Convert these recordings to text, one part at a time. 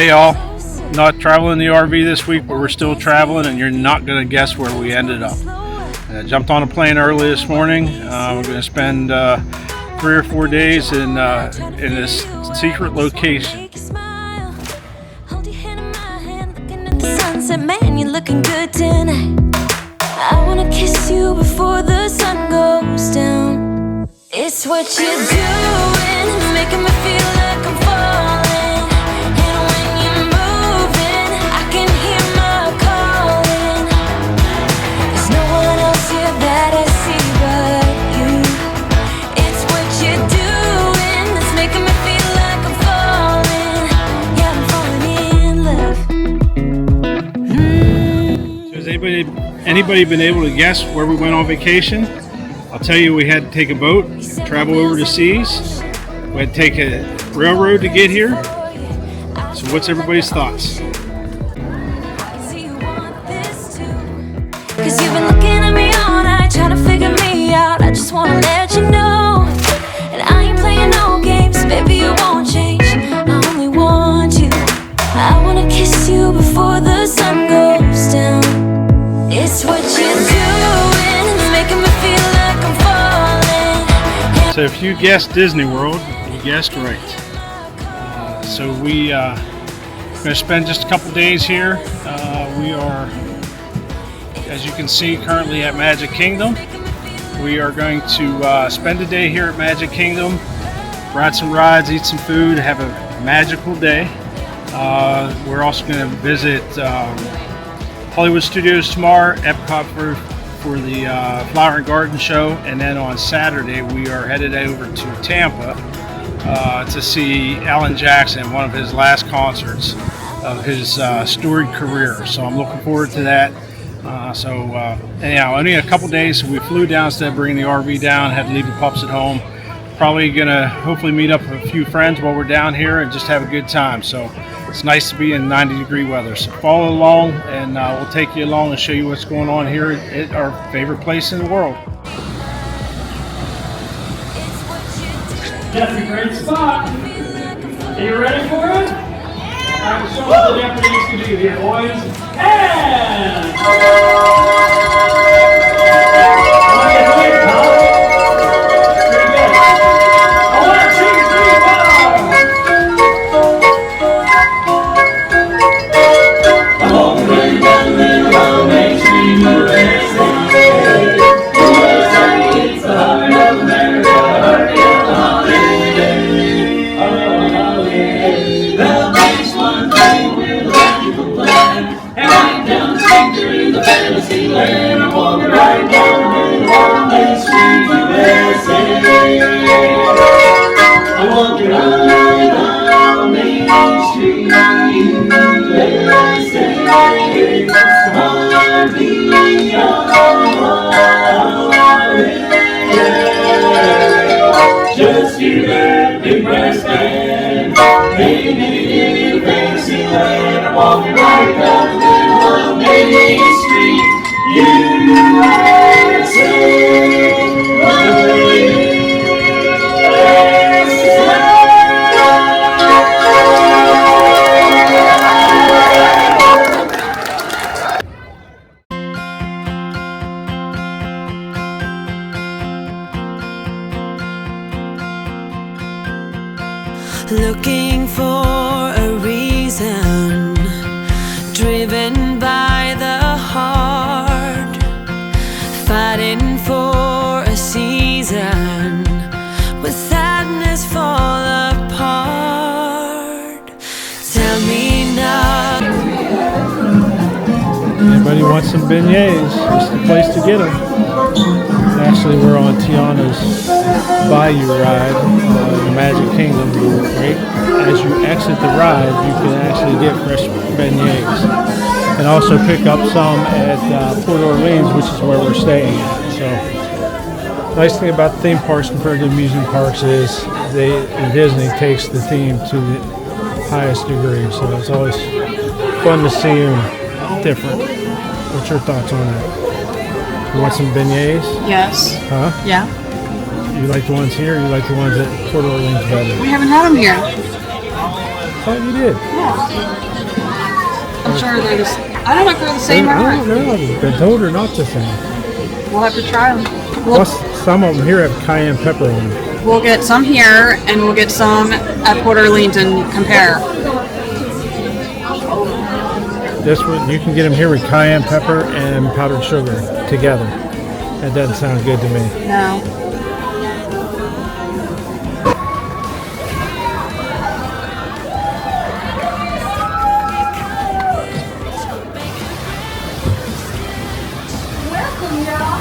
Hey y'all, not traveling the RV this week, but we're still traveling, and you're not going to guess where we ended up. I jumped on a plane early this morning. We're going to spend 3 or 4 days in this secret location. Sunset, man, you're looking good tonight. I wanna kiss you before the sun goes down. It's what you're doing, making me feel like I'm falling. And when you're moving, I can hear my calling. There's no one else here that I see but you. It's what you're doing that's making me feel like I'm falling. Yeah, I'm falling in love. Has anybody been able to guess where we went on vacation? I'll tell you, we had to take a boat, travel over the seas. We had to take a railroad to get here. So what's everybody's thoughts? Cause you've been looking at me all night, trying to figure me out. I just wanna let you know, and I ain't playing no games, baby, you won't change. I only want you. I wanna kiss you before the sun goes down. It's what you're doing, it's making me feel like I'm falling. So if you guessed Disney World, you guessed right. So we're going to spend just a couple days here. We are, as you can see, currently at Magic Kingdom. We are going to spend a day here at Magic Kingdom, ride some rides, eat some food, have a magical day. We're also going to visit Hollywood Studios tomorrow, EPCOT for the Flower and Garden Show, and then on Saturday we are headed over to Tampa to see Alanjackson, one of his last concerts of his storied career. So I'm looking forward to that. Anyhow, only a couple days, so we flew down instead of bringing the RV down, had to leave the pups at home. Probably gonna hopefully meet up with a few friends while we're down here and just have a good time. So it's nice to be in 90-degree weather. So follow along, and we'll take you along and show you what's going on here at our favorite place in the world. That's a great spot. Are you ready for it? All right, show what the Japanese can do here, boys. And just you that big brass band, baby, fancy land. I'm walking right down the middle of Main Street, USA. Looking for a reason, driven by the heart, fighting for a season, with sadness fall apart. Tell me now. Anybody want some beignets? It's the place to get them. Actually, we're on Tiana's Bayou ride in Magic Kingdom. Right as you exit the ride, you can actually get fresh beignets, and also pick up some at Port Orleans, which is where we're staying at. So, nice thing about the theme parks compared to amusement parks is Disney takes the theme to the highest degree. So it's always fun to see them different. What's your thoughts on that? You want some beignets? Yes. Huh? Yeah. You like the ones here, or you like the ones at Port Orleans better? We haven't had them here. thought you did. I'm sure they're the I don't know if they're the same or I not. don't know. I've been told they're not the same. We'll have to try them. Plus, some of them here have cayenne pepper on them. We'll get some here, and we'll get some at Port Orleans and compare. This one, you can get them here with cayenne pepper and powdered sugar together. That doesn't sound good to me. No. Welcome, y'all.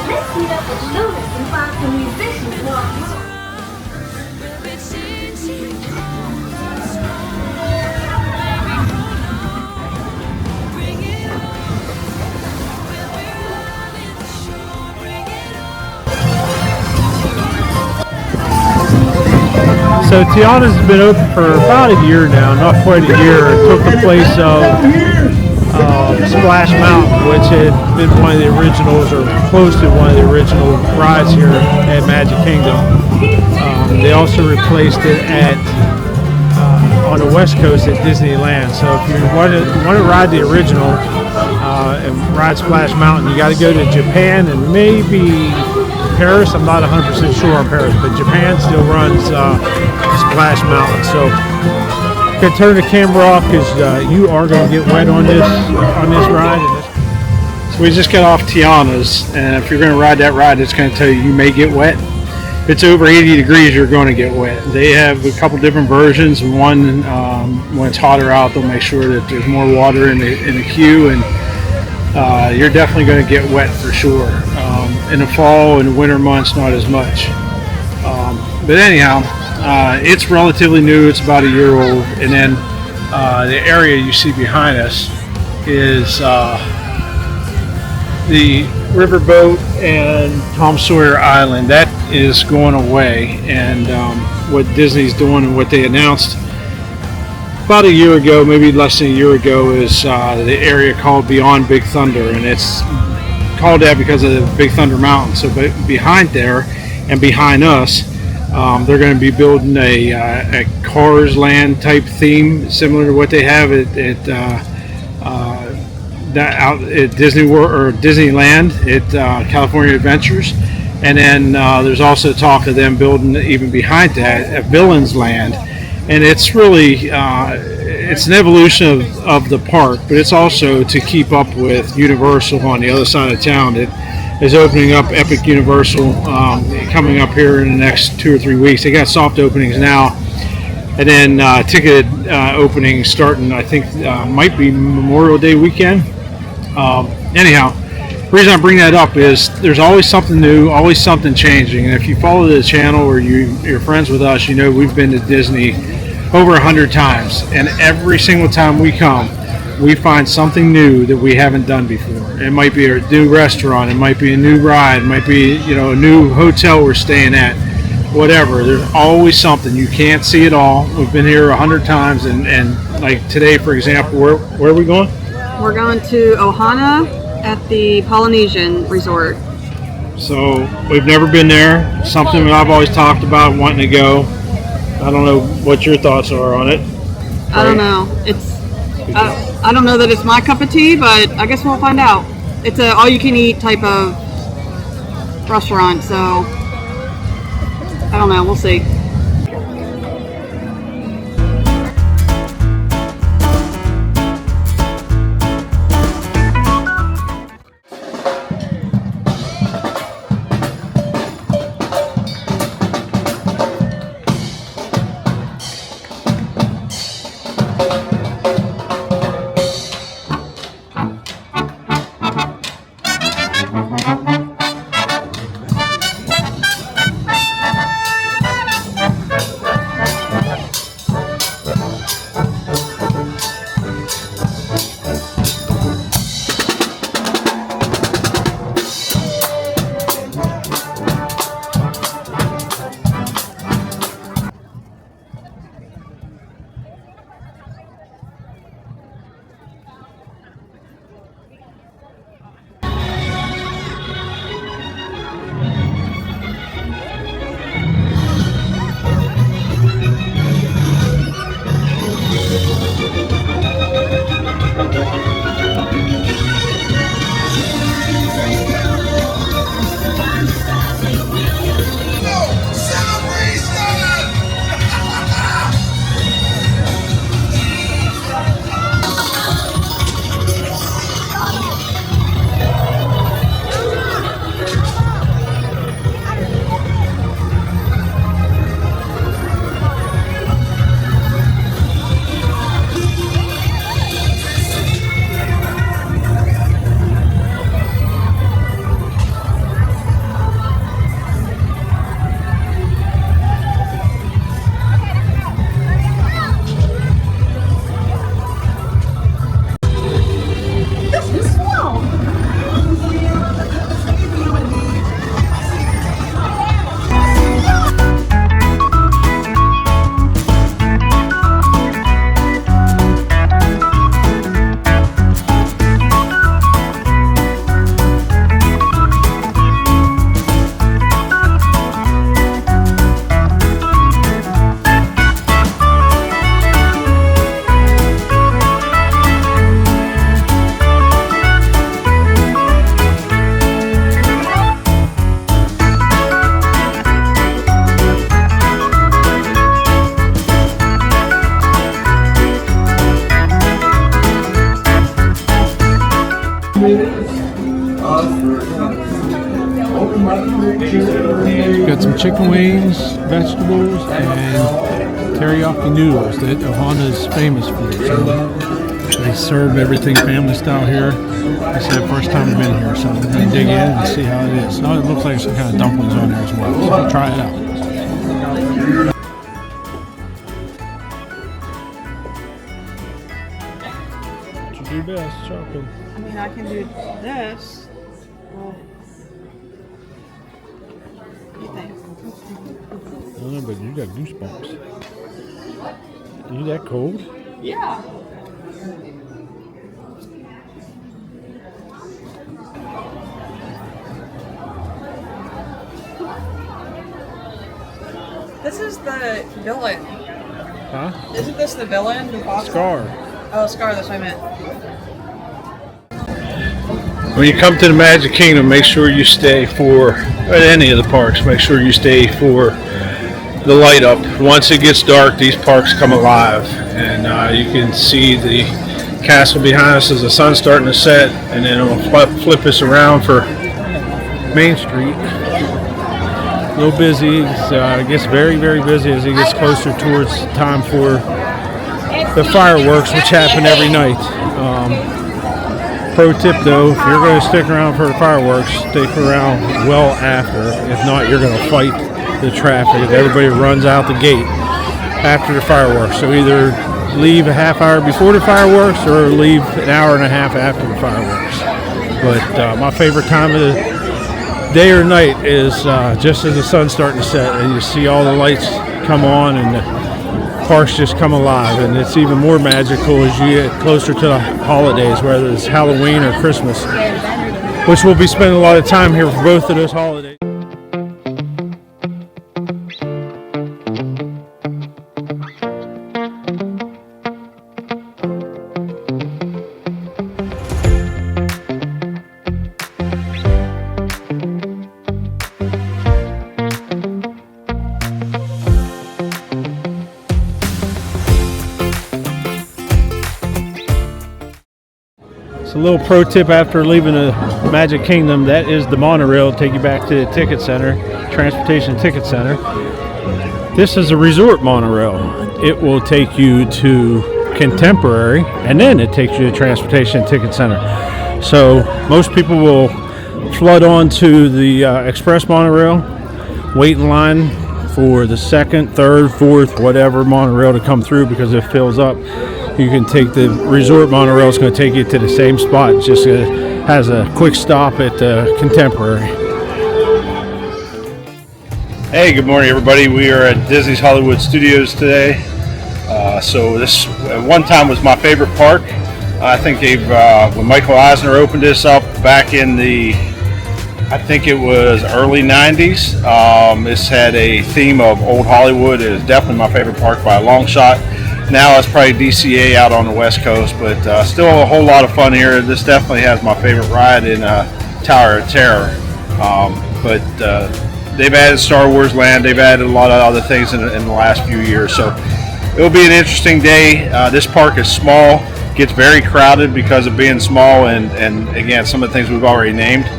Let's meet up with Lewis and find some musicians walking. So Tiana's been open for about a year now, not quite a year. It took the place of Splash Mountain, which had been one of the originals, or close to one of the original rides here at Magic Kingdom. They also replaced it at on the West Coast at Disneyland. So if you want to ride the original and ride Splash Mountain, you got to go to Japan and maybe Paris. I'm not 100% sure on Paris, but Japan still runs Splash Mountain. So I'm going to turn the camera off because you are going to get wet on this ride. So we just got off Tiana's, and if you're going to ride that ride, it's going to tell you may get wet. If it's over 80 degrees, you're going to get wet. They have a couple different versions. One, when it's hotter out, they'll make sure that there's more water in the queue, and you're definitely going to get wet for sure. In the fall and the winter months, not as much. But anyhow, it's relatively new. It's about a year old. And then the area you see behind us is the riverboat and Tom Sawyer Island. That is going away. And what Disney's doing and what they announced about a year ago, maybe less than a year ago, is the area called Beyond Big Thunder. And it's called that because of the Big Thunder Mountain. So behind there and behind us, they're going to be building a Cars Land type theme, similar to what they have at Disney World or Disneyland at California Adventures. And then there's also talk of them building even behind that a Villains Land. And it's really it's an evolution of the park, but it's also to keep up with Universal on the other side of town. It is opening up Epic Universal coming up here in the next 2 or 3 weeks. They got soft openings now, and then ticketed openings starting, I think, might be Memorial Day weekend. Anyhow, the reason I bring that up is there's always something new, always something changing. And if you follow the channel or you're friends with us, you know we've been to Disney over 100 times, and every single time we come, we find something new that we haven't done before. It might be a new restaurant, it might be a new ride, it might be a new hotel we're staying at, whatever. There's always something. You can't see it all. We've been here 100 times, and like today, for example, where are we going? We're going to Ohana at the Polynesian Resort. So we've never been there. Something that I've always talked about wanting to go. I don't know what your thoughts are on it. I don't know. I don't know that it's my cup of tea, but I guess we'll find out. It's a all-you-can-eat type of restaurant, so I don't know. We'll see. Got some chicken wings, vegetables, and teriyaki noodles that Ohana is famous for. So they serve everything family style here. This is the first time I've been here, so we're going to dig in and see how it is. Oh, it looks like some kind of dumplings on there as well, so we'll try it out. Do best chopping. I mean, I can do this. Well, what do you think? I don't know, but you got goosebumps. Are you that cold? Yeah. This is the villain. Huh? Isn't this the villain? Scar. Oh, Scar, that's what I meant. When you come to the Magic Kingdom, make sure you stay for, at any of the parks, make sure you stay for the light up. Once it gets dark, these parks come alive, and you can see the castle behind us as the sun's starting to set, and then it'll flip us around for Main Street. A little busy. It gets very, very busy as it gets closer towards time for the fireworks, which happen every night. Pro tip though, if you're going to stick around for the fireworks, stick around well after. If not, you're going to fight the traffic. Everybody runs out the gate after the fireworks. So either leave a half hour before the fireworks or leave an hour and a half after the fireworks. But my favorite time of the day or night is just as the sun's starting to set and you see all the lights come on and the parks just come alive, and it's even more magical as you get closer to the holidays, whether it's Halloween or Christmas, which we'll be spending a lot of time here for both of those holidays. So a little pro tip after leaving the Magic Kingdom, that is the monorail, take you back to the ticket center, transportation ticket center. This is a resort monorail. It will take you to Contemporary and then it takes you to transportation ticket center. So most people will flood onto the express monorail, wait in line for the second, third, fourth, whatever monorail to come through because it fills up. You can take the resort monorail. It's going to take you to the same spot. It just has a quick stop at Contemporary. Hey, good morning, everybody. We are at Disney's Hollywood Studios today. So this at one time was my favorite park. I think they've when Michael Eisner opened this up back in the, I think it was early 90s. This had a theme of old Hollywood. It is definitely my favorite park by a long shot. Now it's probably DCA out on the West Coast, but still a whole lot of fun here. This definitely has my favorite ride in Tower of Terror. But they've added Star Wars Land. They've added a lot of other things in the last few years. So it'll be an interesting day. This park is small, gets very crowded because of being small, and again, some of the things we've already named.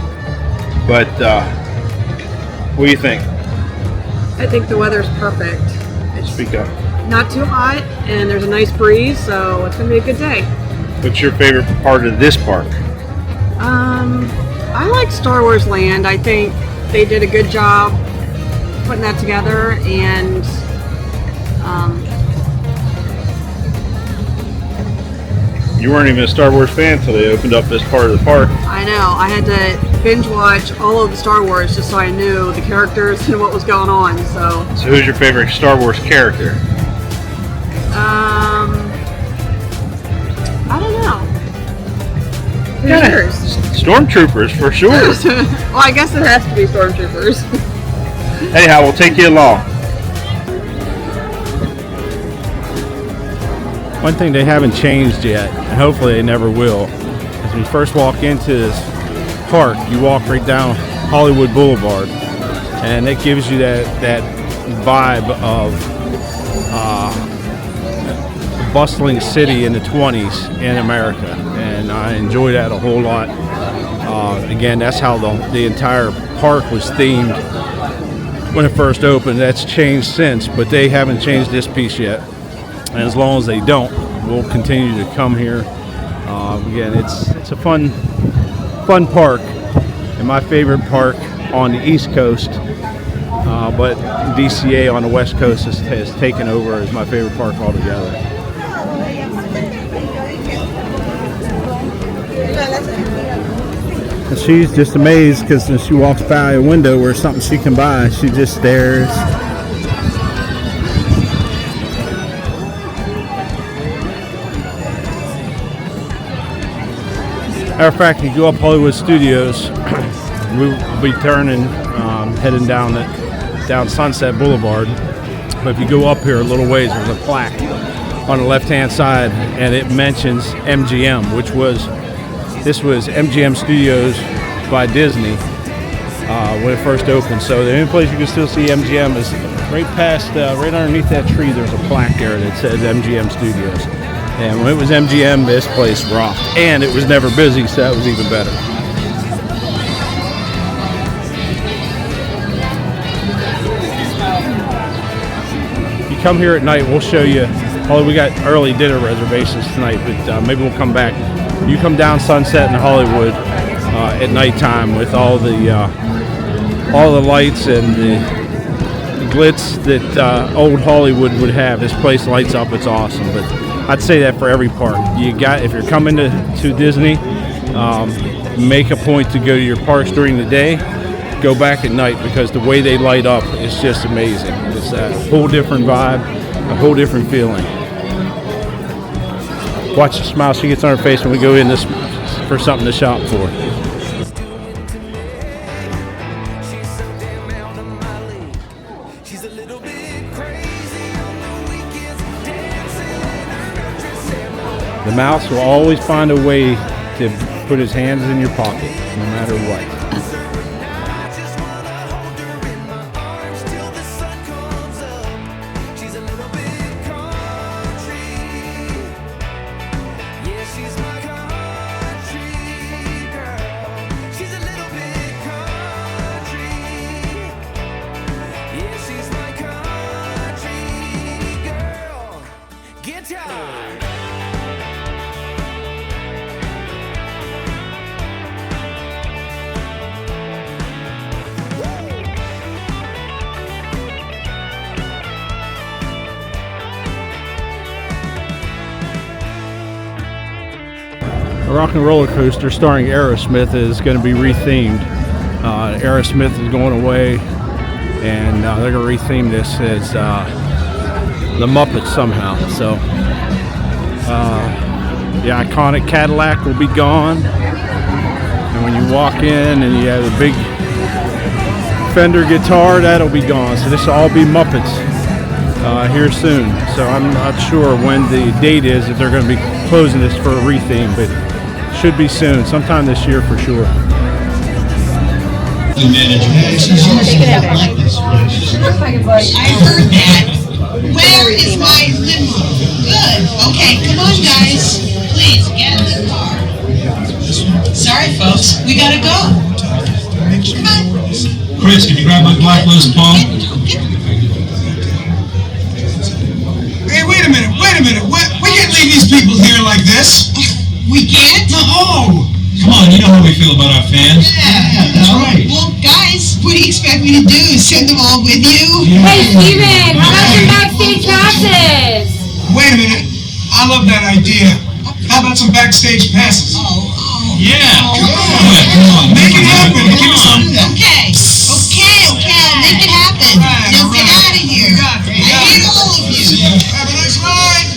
But what do you think? I think the weather's perfect. Speak up. Not too hot, and there's a nice breeze, so it's going to be a good day. What's your favorite part of this park? I like Star Wars Land. I think they did a good job putting that together, and You weren't even a Star Wars fan until they opened up this part of the park. I know. I had to binge watch all of the Star Wars just so I knew the characters and what was going on. So who's your favorite Star Wars character? I don't know. Who's yours? Stormtroopers, for sure. Well, I guess it has to be Stormtroopers. Anyhow, we'll take you along. One thing they haven't changed yet, and hopefully they never will, is when you first walk into this park, you walk right down Hollywood Boulevard, and it gives you that vibe of a bustling city in the 20s in America, and I enjoy that a whole lot. Again, that's how the entire park was themed when it first opened. That's changed since, but they haven't changed this piece yet. And as long as they don't, we'll continue to come here. Again, it's a fun park, and my favorite park on the East Coast. But DCA on the West Coast has taken over as my favorite park altogether. And she's just amazed because when she walks by a window where something she can buy, she just stares. Matter of fact, you go up Hollywood Studios, we'll be turning, heading down Sunset Boulevard. But if you go up here a little ways, there's a plaque on the left-hand side, and it mentions MGM, this was MGM Studios by Disney when it first opened. So the only place you can still see MGM is right right underneath that tree. There's a plaque there that says MGM Studios. And when it was MGM, this place rocked. And it was never busy, so that was even better. You come here at night, we'll show you. Although we got early dinner reservations tonight, but maybe we'll come back. You come down Sunset in Hollywood at nighttime with all the lights and the glitz that old Hollywood would have. This place lights up. It's awesome. But I'd say that for every park. If you're coming to Disney, make a point to go to your parks during the day. Go back at night, because the way they light up is just amazing. It's a whole different vibe, a whole different feeling. Watch the smile she gets on her face when we go in this for something to shop for. The mouse will always find a way to put his hands in your pocket, no matter what. The Rock and Roller Coaster starring Aerosmith is going to be rethemed. Aerosmith is going away, and they're going to retheme this as the Muppets somehow. So the iconic Cadillac will be gone, and when you walk in and you have a big Fender guitar, that'll be gone. So this will all be Muppets here soon. So I'm not sure when the date is, if they're going to be closing this for a retheme, but should be soon, sometime this year for sure. I heard that. Where is my limo? Good. Okay, come on, guys. Please get in the car. Sorry, folks, we gotta go. Come on. Chris, can you grab my black loose palm? Hey, wait a minute. We can't leave these people here like this. We can't? No! Come on, you know how we feel about our fans. Yeah, that's right. Well, guys, what do you expect me to do? Send them all with you? Yeah. Hey, Steven, how about some backstage passes? Wait a minute. I love that idea. How about some backstage passes? Yeah! Come on. Make it happen. Give us some. Okay, I'll make it happen. Now get out of here. I hate all of you. Have a nice ride.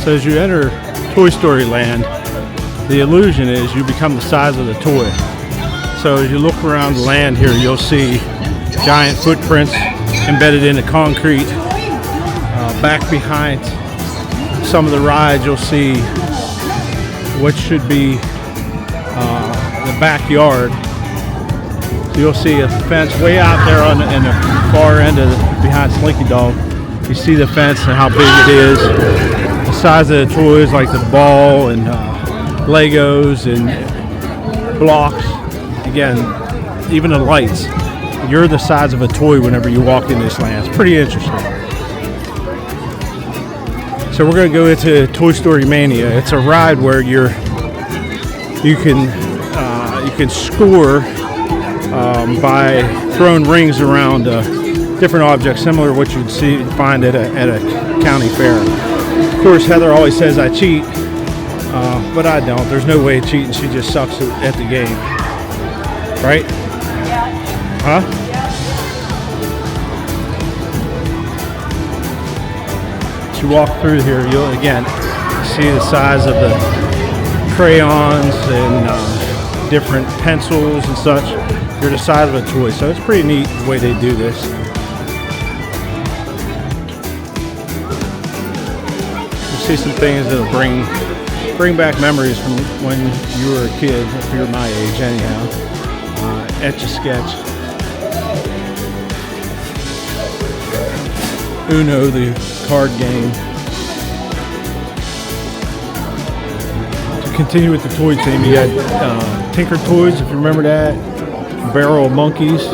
So as you enter Toy Story Land, the illusion is you become the size of the toy. So as you look around the land here, you'll see giant footprints embedded in the concrete. Back behind some of the rides, you'll see what should be the backyard. So you'll see a fence way out there in the far end of behind Slinky Dog. You see the fence and how big it is. The size of the toys, like the ball and Legos and blocks. Again, even the lights. You're the size of a toy whenever you walk in this land. It's pretty interesting. So we're going to go into Toy Story Mania. It's a ride where you can score by throwing rings around different objects, similar to what you'd find at a county fair. Of course, Heather always says I cheat, but I don't. There's no way of cheating. She just sucks at the game, right? Yeah. Huh? You walk through here, you'll again see the size of the crayons and different pencils and such. You're the size of a toy, so it's pretty neat the way they do this. You see some things that'll bring back memories from when you were a kid, if you're my age anyhow. Etch-a-sketch. Uno, the card game. To continue with the toy theme, you had Tinker Toys, if you remember that, Barrel of Monkeys,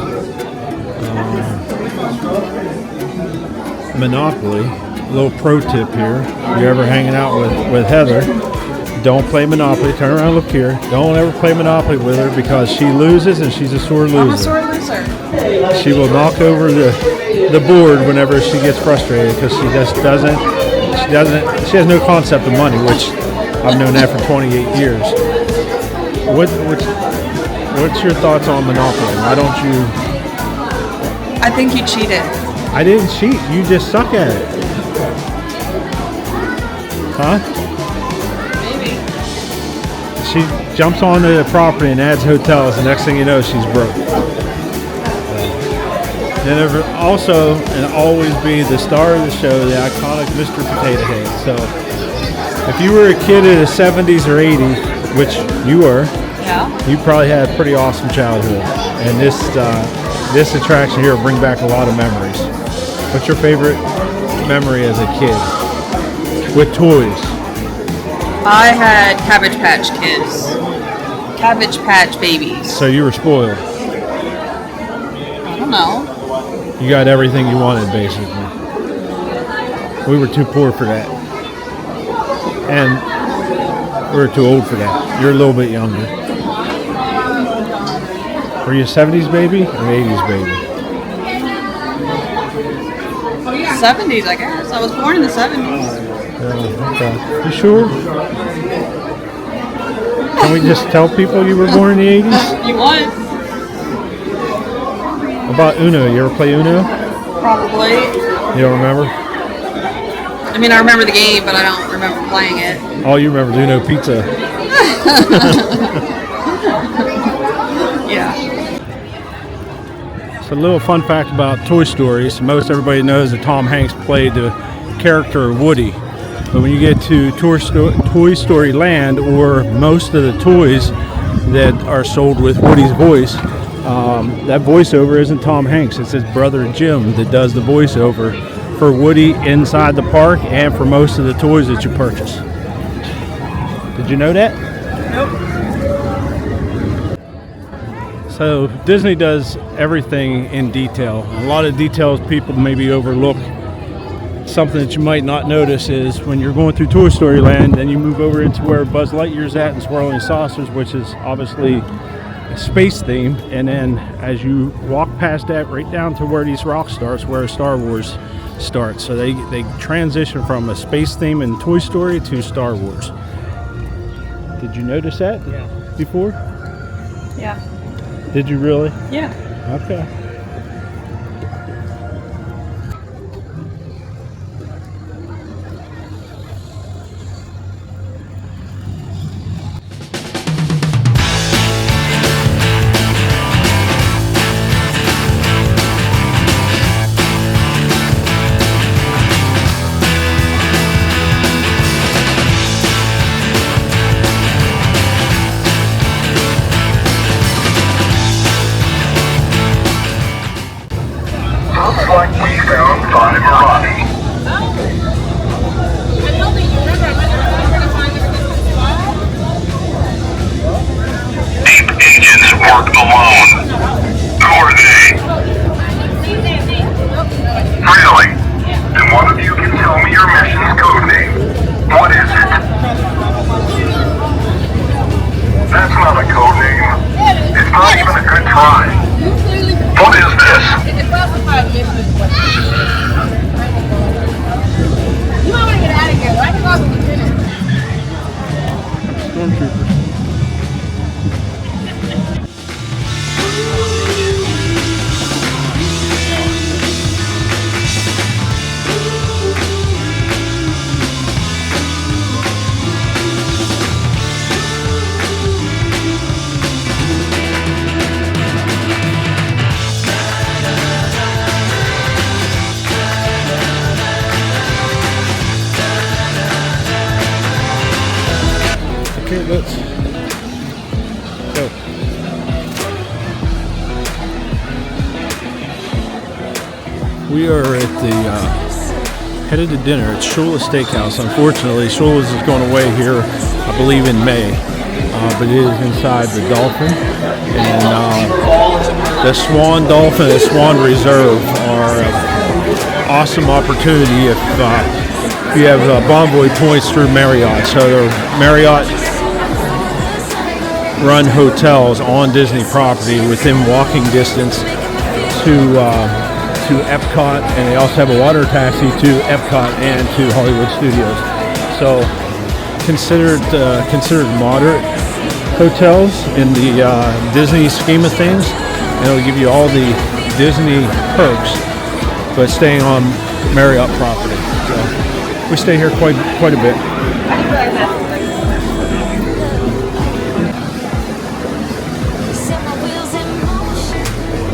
Monopoly. A little pro tip here: if you're ever hanging out with Heather, don't play Monopoly. Turn around, look here. Don't ever play Monopoly with her because she loses and she's a sore loser. I'm a sore loser. She will knock over the board whenever she gets frustrated because she has no concept of money, which I've known that for 28 years. What's your thoughts on Monopoly? Why don't you? I think you cheated. I didn't cheat. You just suck at it. Huh? Maybe. She jumps onto the property and adds hotels. The next thing you know, she's broke. Then also, and always be the star of the show, the iconic Mr. Potato Head. So, if you were a kid in the 70s or 80s, which you were, yeah, you probably had a pretty awesome childhood. And this attraction here will bring back a lot of memories. What's your favorite memory as a kid with toys? I had Cabbage Patch Kids. Cabbage Patch Babies. So you were spoiled. I don't know. You got everything you wanted, basically. We were too poor for that. And we were too old for that. You're a little bit younger. Were you a 70s baby or 80s baby? 70s, I guess. I was born in the 70s. Okay. You sure? Can we just tell people you were born in the 80s? You want? About Uno, you ever play Uno? Probably. You don't remember? I mean, I remember the game, but I don't remember playing it. All you remember is Uno Pizza. Yeah. So a little fun fact about Toy Story. So most everybody knows that Tom Hanks played the character Woody. But when you get to Toy Story Land, or most of the toys that are sold with Woody's voice, that voiceover isn't Tom Hanks. It's his brother Jim that does the voiceover for Woody inside the park and for most of the toys that you purchase. Did you know that? Nope. So Disney does everything in detail. A lot of details people maybe overlook. Something that you might not notice is when you're going through Toy Story Land, then you move over into where Buzz Lightyear's at and Swirling Saucers, which is obviously space themed, and then as you walk past that right down to where these rocks starts, where Star Wars starts. So they transition from a space theme in Toy Story to Star Wars. Did you notice that before? Yeah. Did you really? Yeah. Okay. like we found 5 bodies. Deep agents work alone. Who are they? Really? Then one of you can tell me your mission's code name. What is it? That's not a code name. It's not even a good try. What is this? It's a classified mission. You might want to get out of here. I can go to lieutenant. Stormtroopers. Okay, let's go. We are at the headed to dinner at Shula's Steakhouse. Unfortunately, Shula's is going away here, I believe, in May, but it is inside the Dolphin. And the Swan Dolphin and Swan Reserve are an awesome opportunity if you have Bonvoy points through Marriott. So they're Marriott run hotels on Disney property within walking distance to EPCOT, and they also have a water taxi to EPCOT and to Hollywood Studios. So considered moderate hotels in the Disney scheme of things, and it'll give you all the Disney perks, but staying on Marriott property. So we stay here quite a bit.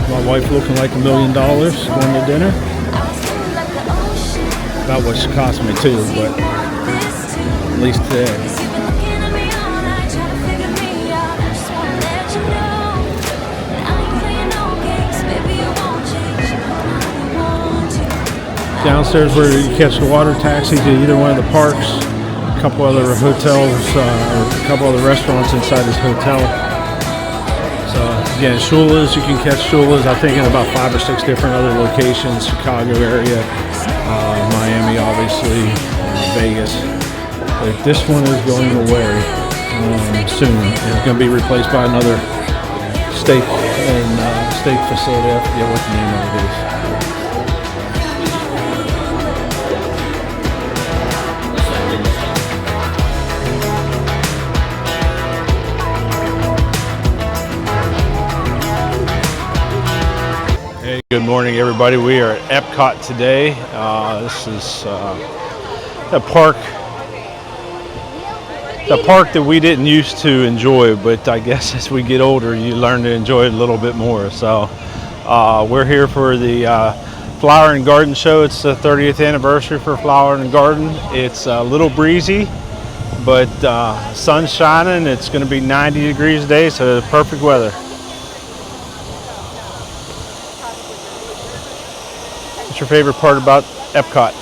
My wife looking like $1 million going to dinner. About what she cost me too, but at least today. Downstairs where you catch the water taxi to either one of the parks, a couple other hotels, or a couple other restaurants inside this hotel. So again, Shula's, you can catch Shula's, I think, in about 5 or 6 different other locations, Chicago area, Miami, obviously, Vegas. But this one is going away soon. It's going to be replaced by another steak facility. I forget what the name of it is. Good morning, everybody. We are at EPCOT today. This is a park that we didn't used to enjoy, but I guess as we get older, you learn to enjoy it a little bit more. So we're here for the Flower and Garden Show. It's the 30th anniversary for Flower and Garden. It's a little breezy, but sun's shining. It's going to be 90 degrees today, so perfect weather. What's your favorite part about EPCOT?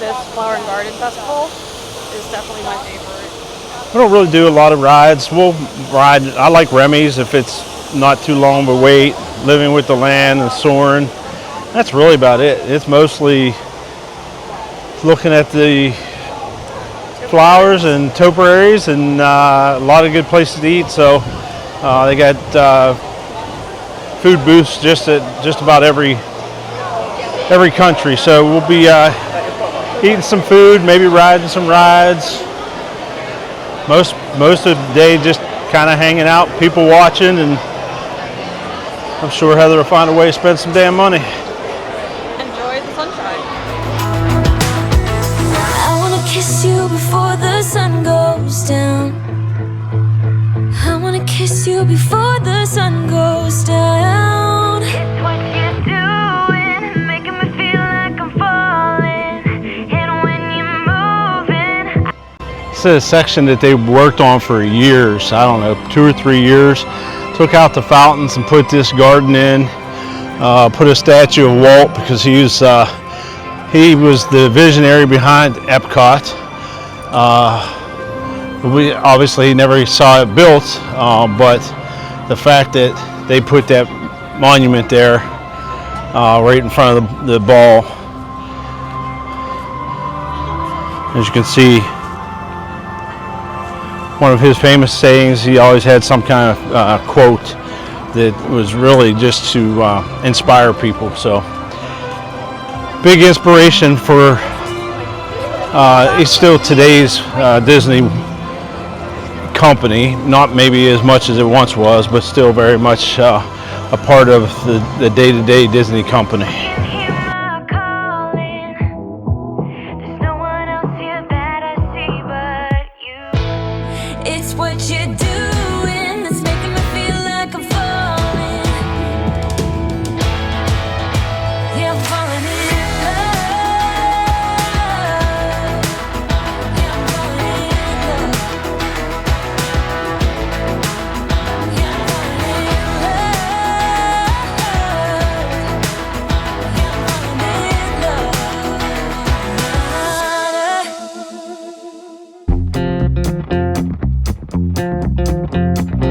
This Flower and Garden Festival is definitely my favorite. We don't really do a lot of rides. We'll ride, I like Remy's if it's not too long of a wait, living with the land and soaring. That's really about it. It's mostly looking at the flowers and topiaries and a lot of good places to eat. So they got food booths just about every country. So we'll be eating some food, maybe riding some rides. Most of the day just kind of hanging out, people watching, and I'm sure Heather will find a way to spend some damn money. Enjoy the sunshine. I wanna kiss you before the sun goes down. I wanna kiss you before the sun goes down. It's what you're doing, making me feel like I'm falling. And when you're moving. This is a section that they worked on for years. I don't know, 2 or 3 years. Took out the fountains and put this garden in. put a statue of Walt because he was the visionary behind EPCOT. We obviously never saw it built, but the fact that they put that monument there right in front of the ball, as you can see, one of his famous sayings, he always had some kind of quote that was really just to inspire people. So big inspiration for it's still today's Disney company, not maybe as much as it once was, but still very much a part of the day-to-day Disney company. It's what you're doing that's making me feel like I'm falling. Yeah, I'm falling in love. Yeah, I'm falling in love. Yeah, I'm falling in love. Yeah, I'm falling in love.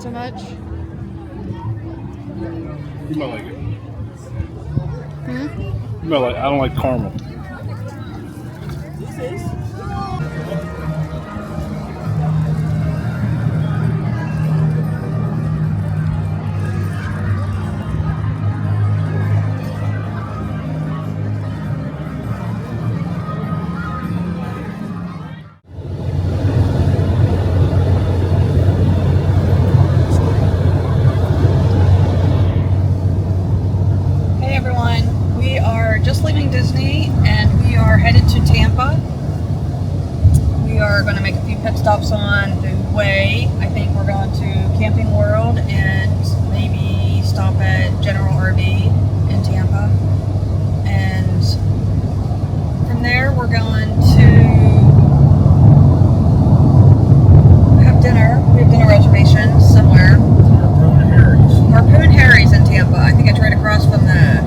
so much. You might like it. Hmm? You might like. I don't like caramel. Hey everyone, we are just leaving Disney and we are headed to Tampa. We are going to make a few pit stops on the way. I think we're going to Camping World and maybe stop at General RV in Tampa. And from there we're going to have dinner. We have dinner reservations somewhere. Harpoon Harry's in Tampa. I think it's right across from the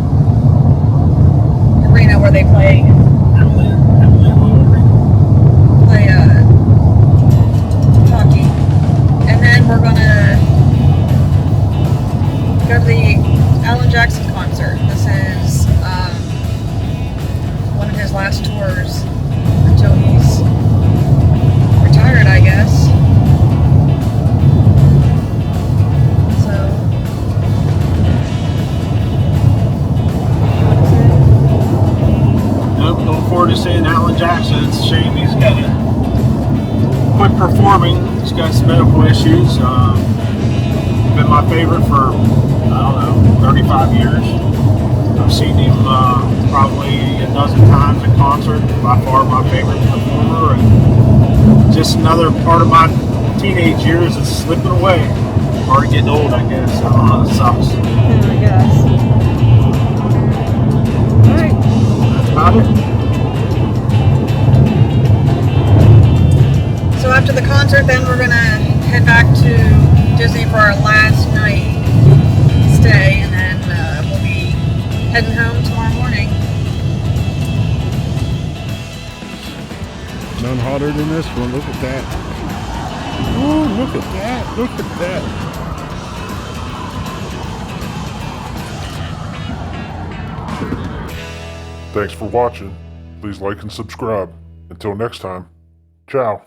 arena where they play hockey. And then we're gonna go to the Alan Jackson concert. This is one of his last tours until he's retired, I guess. Looking forward to seeing Alan Jackson. It's a shame he's got to quit performing. He's got some medical issues. Been my favorite for, I don't know, 35 years. I've seen him probably a dozen times in concert. By far my favorite performer. And just another part of my teenage years that's slipping away. Hard getting old, I guess. I don't know, it sucks. I guess. Alright. That's about it. So after the concert, then we're gonna head back to Disney for our last night stay, and then we'll be heading home tomorrow morning. None hotter than this one. Look at that. Oh, look at that. Look at that. Thanks for watching. Please like and subscribe. Until next time, ciao.